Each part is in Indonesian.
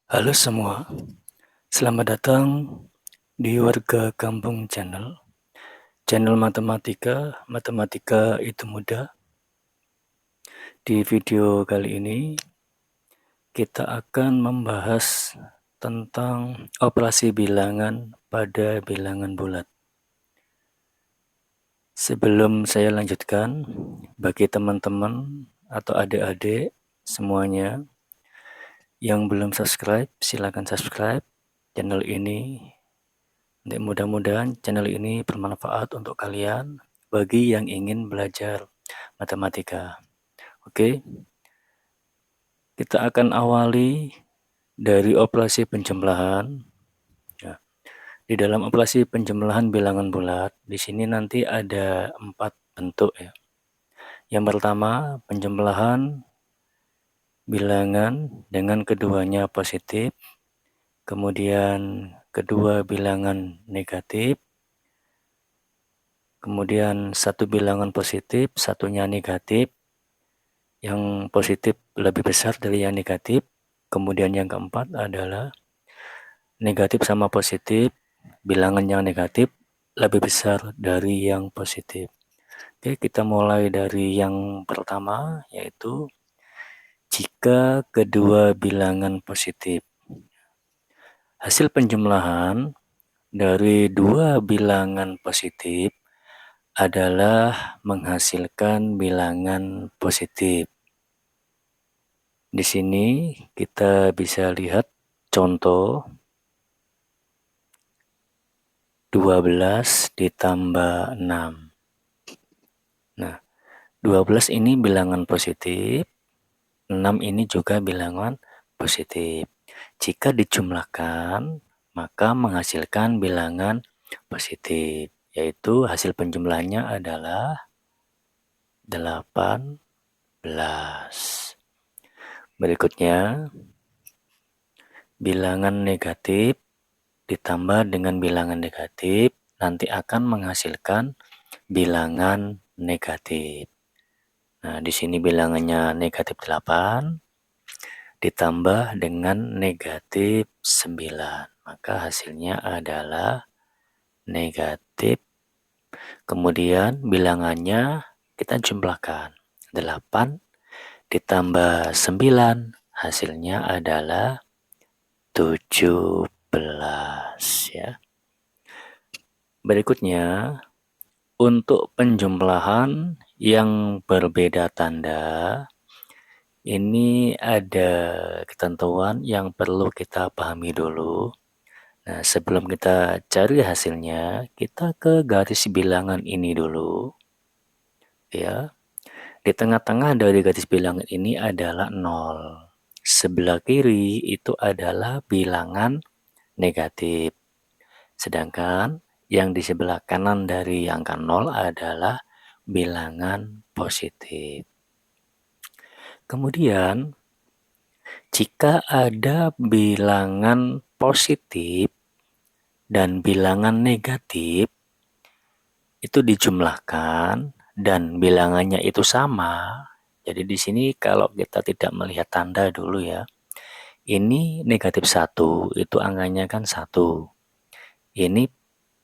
Halo semua, selamat datang di Warga Kampung Channel, channel matematika, matematika itu mudah. Di video kali ini, kita akan membahas tentang operasi bilangan pada bilangan bulat. Sebelum saya lanjutkan, bagi teman-teman atau adik-adik semuanya yang belum subscribe, silakan subscribe channel ini. Mudah-mudahan channel ini bermanfaat untuk kalian bagi yang ingin belajar matematika. Oke, kita akan awali dari operasi penjumlahan. Ya, di dalam operasi penjumlahan bilangan bulat, di sini nanti ada 4 bentuk ya. Yang pertama, penjumlahan bilangan dengan keduanya positif, kemudian kedua bilangan negatif, kemudian satu bilangan positif, satunya negatif, yang positif lebih besar dari yang negatif. Kemudian yang keempat adalah negatif sama positif, bilangan yang negatif lebih besar dari yang positif. Oke, kita mulai dari yang pertama, yaitu jika kedua bilangan positif. Hasil penjumlahan dari dua bilangan positif adalah menghasilkan bilangan positif. Di sini kita bisa lihat contoh 12 ditambah 6. Nah, 12 ini bilangan positif, 6 ini juga bilangan positif. Jika dijumlahkan, maka menghasilkan bilangan positif, yaitu hasil penjumlahannya adalah 18. Berikutnya, bilangan negatif ditambah dengan bilangan negatif nanti akan menghasilkan bilangan negatif. Nah, di sini bilangannya negatif 8 ditambah dengan negatif 9. Maka hasilnya adalah negatif. Kemudian bilangannya kita jumlahkan. 8 ditambah 9 hasilnya adalah 17 ya. Berikutnya, untuk penjumlahan yang berbeda tanda, ini ada ketentuan yang perlu kita pahami dulu. Nah, sebelum kita cari hasilnya, kita ke garis bilangan ini dulu. Ya. Di tengah-tengah dari garis bilangan ini adalah 0. Sebelah kiri itu adalah bilangan negatif. Sedangkan yang di sebelah kanan dari angka 0 adalah bilangan positif. Kemudian, jika ada bilangan positif dan bilangan negatif, itu dijumlahkan dan bilangannya itu sama. Jadi di sini kalau kita tidak melihat tanda dulu ya, ini negatif 1, itu angkanya kan 1. Ini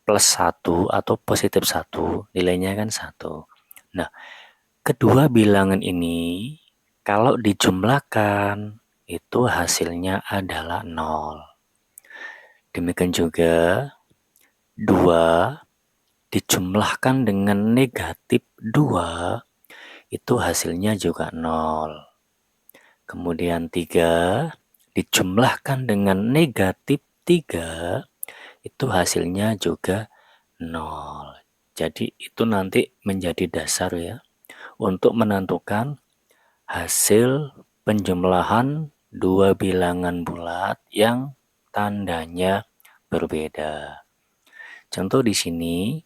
plus 1 atau positif 1, nilainya kan 1. Nah, kedua bilangan ini kalau dijumlahkan itu hasilnya adalah 0. Demikian juga 2 dijumlahkan dengan negatif 2 itu hasilnya juga 0. Kemudian 3 dijumlahkan dengan negatif 3 itu hasilnya juga 0. Jadi itu nanti menjadi dasar ya untuk menentukan hasil penjumlahan dua bilangan bulat yang tandanya berbeda. Contoh di sini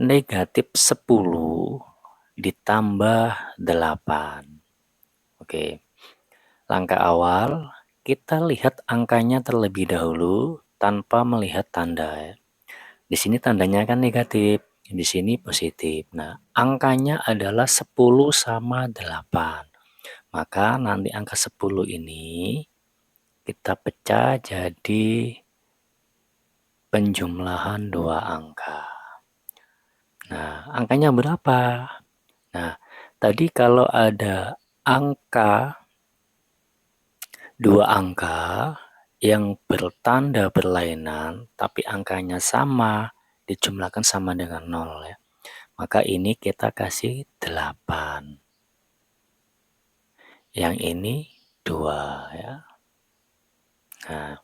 negatif 10 ditambah 8. Oke. Langkah awal kita lihat angkanya terlebih dahulu tanpa melihat tanda ya. Di sini tandanya kan negatif, di sini positif. Nah, angkanya adalah 10 sama 8. Maka nanti angka 10 ini kita pecah jadi penjumlahan dua angka. Nah, angkanya berapa? Nah, tadi kalau ada angka, dua angka yang bertanda berlainan, tapi angkanya sama, dijumlahkan sama dengan 0 ya. Maka ini kita kasih 8. Yang ini 2 ya. Nah,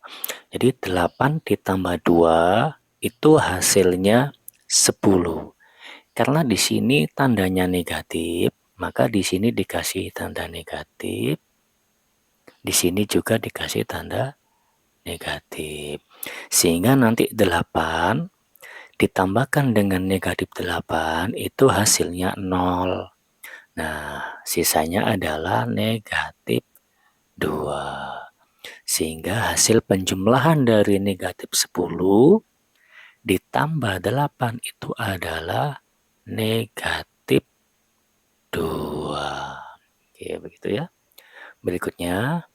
jadi 8 ditambah 2 itu hasilnya 10. Karena di sini tandanya negatif, maka di sini dikasih tanda negatif. Di sini juga dikasih tanda negatif. Sehingga nanti 8 ditambahkan dengan negatif 8 itu hasilnya 0. Nah, sisanya adalah negatif 2. Sehingga hasil penjumlahan dari negatif 10 ditambah 8 itu adalah negatif 2. Oke, begitu ya. Berikutnya,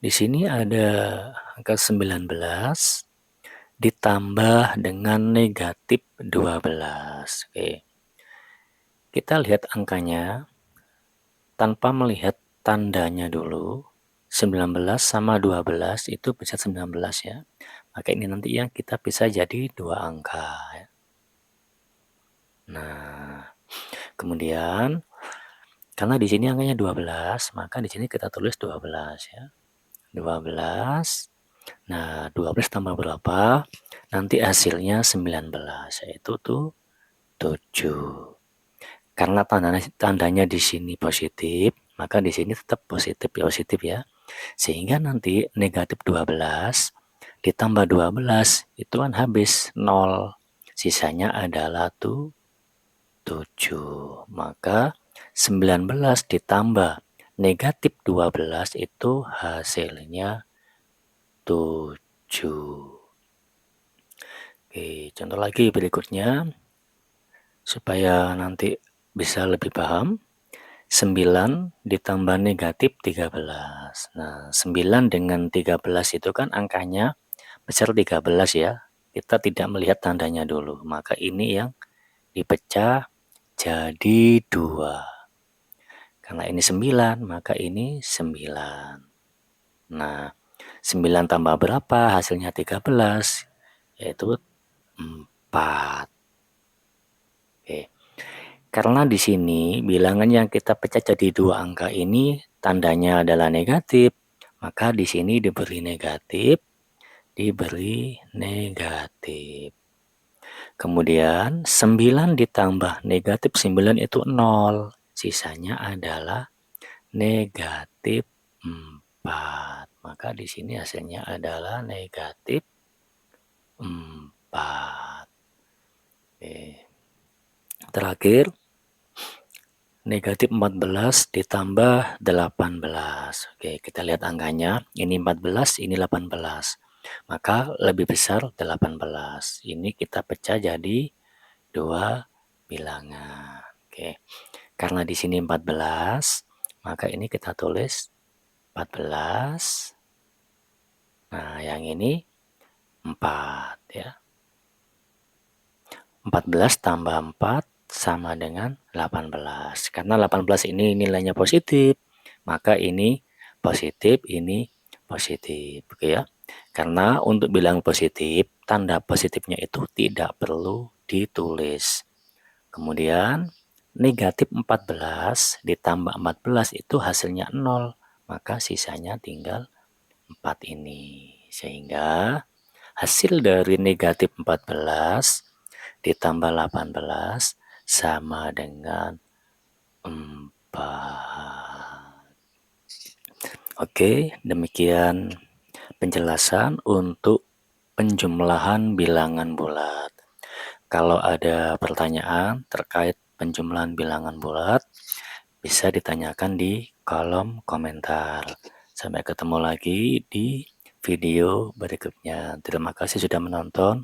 di sini ada angka 19 ditambah dengan negatif 12. Oke. Kita lihat angkanya tanpa melihat tandanya dulu. 19 sama 12 itu bisa 19 ya. Maka ini nanti yang kita bisa jadi dua angka ya. Nah, kemudian karena di sini angkanya 12, maka di sini kita tulis 12 ya. 12. Nah, 12 tambah berapa? Nanti hasilnya 19, yaitu tuh 7. Karena tandanya di sini positif, maka di sini tetap positif ya. Sehingga nanti negatif 12 ditambah 12 itu kan habis 0. Sisanya adalah tuh 7. Maka 19 ditambah negatif 12 itu hasilnya 7. Oke, contoh lagi berikutnya supaya nanti bisa lebih paham. 9 ditambah negatif 13. Nah, 9 dengan 13 itu kan angkanya besar 13 ya. Kita tidak melihat tandanya dulu. Maka ini yang dipecah jadi 2. Karena ini 9, maka ini 9. Nah, 9 tambah berapa? Hasilnya 13, yaitu 4. Oke. Karena di sini bilangan yang kita pecah jadi dua angka ini tandanya adalah negatif, maka di sini diberi negatif, diberi negatif. Kemudian 9 ditambah negatif 9 itu 0. Sisanya adalah negatif 4. Maka di sini hasilnya adalah negatif 4. Oke. Terakhir, negatif 14 ditambah 18. Oke, kita lihat angkanya. Ini 14, ini 18. Maka lebih besar 18. Ini kita pecah jadi dua bilangan. Oke. Karena di sini 14, maka ini kita tulis 14. Nah, yang ini 4 ya. 14 tambah 4 sama dengan 18. Karena 18 ini nilainya positif, maka ini positif, ini positif. Oke ya. Karena untuk bilang positif, tanda positifnya itu tidak perlu ditulis. Kemudian negatif 14 ditambah 14 itu hasilnya 0. Maka sisanya tinggal 4 ini. Sehingga hasil dari negatif 14 ditambah 18 sama dengan 4. Oke, demikian penjelasan untuk penjumlahan bilangan bulat. Kalau ada pertanyaan terkait penjumlahan bilangan bulat, bisa ditanyakan di kolom komentar. Sampai ketemu lagi di video berikutnya. Terima kasih sudah menonton.